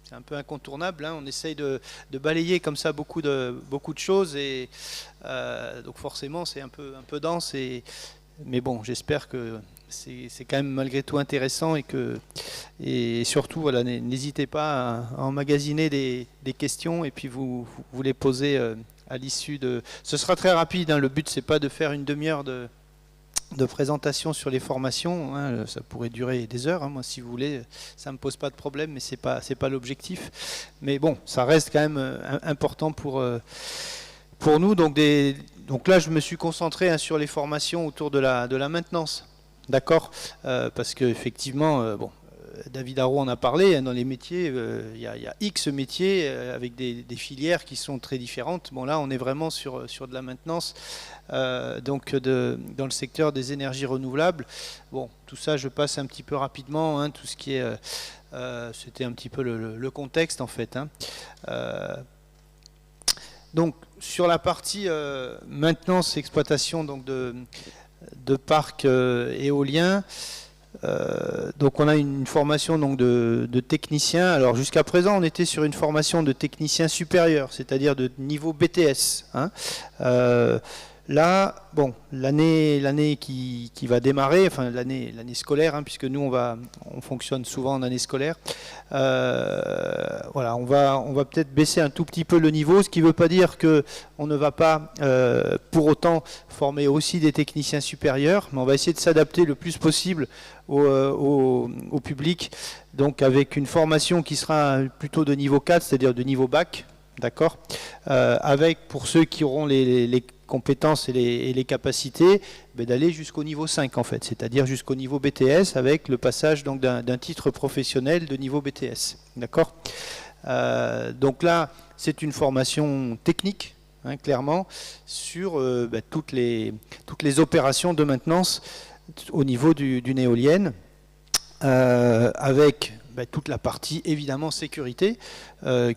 c'est un peu incontournable, hein. On essaye de balayer comme ça beaucoup de choses et donc forcément c'est un peu dense. Mais bon, j'espère que c'est quand même malgré tout intéressant et surtout voilà, n'hésitez pas à emmagasiner des questions et puis vous les posez à l'issue de. Ce sera très rapide, hein. Le but c'est pas de faire une demi-heure de présentation sur les formations, hein. Ça pourrait durer des heures, hein. Moi si vous voulez, ça me pose pas de problème, mais c'est pas l'objectif. Mais bon, ça reste quand même important pour nous. Donc là je me suis concentré, hein, sur les formations autour de la maintenance, d'accord, parce que effectivement bon, David Haro en a parlé, hein, dans les métiers, il y a X métiers avec des filières qui sont très différentes. Bon là on est vraiment sur de la maintenance, donc dans le secteur des énergies renouvelables. Bon, tout ça je passe un petit peu rapidement, hein, tout ce qui est c'était un petit peu le contexte en fait, hein. Donc sur la partie maintenance, exploitation donc de parcs éoliens, donc on a une formation donc de technicien. Alors jusqu'à présent on était sur une formation de technicien supérieur, c'est-à-dire de niveau BTS, hein. Là, bon, l'année qui va démarrer, enfin l'année scolaire, hein, puisque nous on fonctionne souvent en année scolaire. Voilà, on va peut-être baisser un tout petit peu le niveau, ce qui ne veut pas dire que on ne va pas pour autant former aussi des techniciens supérieurs, mais on va essayer de s'adapter le plus possible au public, donc avec une formation qui sera plutôt de niveau 4, c'est-à-dire de niveau bac, d'accord, avec pour ceux qui auront les compétences et les capacités, d'aller jusqu'au niveau 5 en fait, c'est-à-dire jusqu'au niveau BTS avec le passage donc d'un titre professionnel de niveau BTS, d'accord. Donc là c'est une formation technique, hein, clairement sur toutes les opérations de maintenance au niveau d'une éolienne, avec toute la partie évidemment sécurité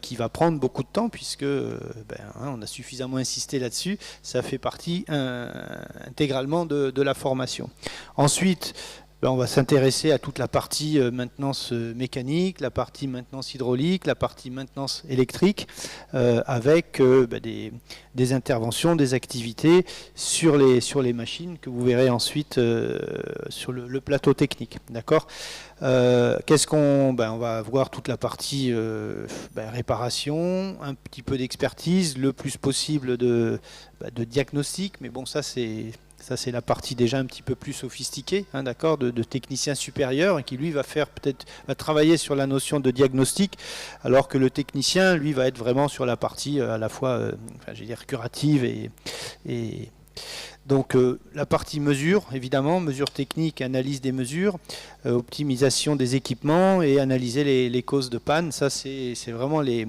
qui va prendre beaucoup de temps puisque on a suffisamment insisté là-dessus, ça fait partie intégralement de la formation. Ensuite, on va s'intéresser à toute la partie maintenance mécanique, la partie maintenance hydraulique, la partie maintenance électrique, avec des interventions, des activités sur les machines que vous verrez ensuite sur le plateau technique, d'accord. Qu'est-ce qu'on va voir toute la partie réparation, un petit peu d'expertise, le plus possible de diagnostic, mais bon ça c'est la partie déjà un petit peu plus sophistiquée, hein, d'accord, de technicien supérieur qui lui va travailler sur la notion de diagnostic, alors que le technicien lui va être vraiment sur la partie à la fois je veux dire curative et donc la partie mesure, évidemment, mesure technique, analyse des mesures, optimisation des équipements et analyser les causes de panne. Ça, c'est vraiment les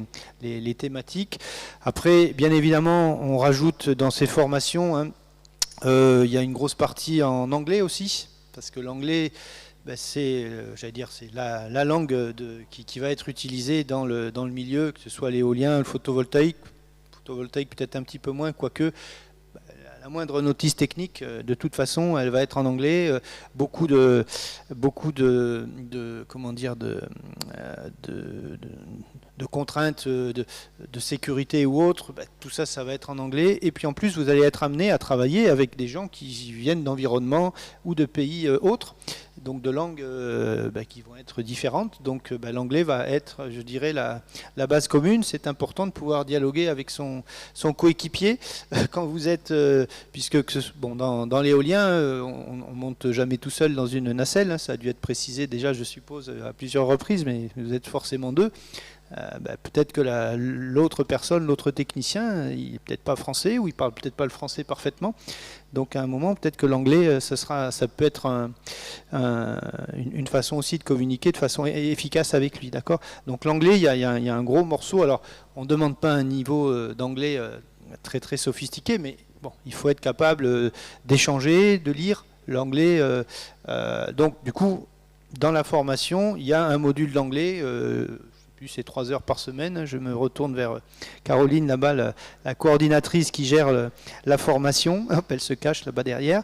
thématiques. Après, bien évidemment, on rajoute dans ces formations, hein, il y a une grosse partie en anglais aussi, parce que l'anglais, c'est la langue qui va être utilisée dans le milieu, que ce soit l'éolien, le photovoltaïque peut-être un petit peu moins, quoique la moindre notice technique, de toute façon, elle va être en anglais. Beaucoup de comment dire de contraintes de sécurité ou autres, tout ça, ça va être en anglais. Et puis en plus, vous allez être amené à travailler avec des gens qui viennent d'environnements ou de pays autres, donc de langues qui vont être différentes. Donc l'anglais va être, je dirais, la base commune. C'est important de pouvoir dialoguer avec son coéquipier quand vous êtes, puisque dans l'éolien, on monte jamais tout seul dans une nacelle, hein, ça a dû être précisé déjà, je suppose, à plusieurs reprises, mais vous êtes forcément deux. Peut-être que l'autre personne, l'autre technicien, il n'est peut-être pas français ou il parle peut-être pas le français parfaitement. Donc à un moment, peut-être que l'anglais, ça peut être une façon aussi de communiquer de façon efficace avec lui, d'accord. Donc l'anglais, il y a un gros morceau. Alors, on ne demande pas un niveau d'anglais très très sophistiqué, mais bon, il faut être capable d'échanger, de lire l'anglais. Donc du coup, dans la formation, il y a un module d'anglais. C'est 3 heures par semaine. Je me retourne vers Caroline là-bas, la coordinatrice qui gère la formation. Hop, elle se cache là-bas derrière.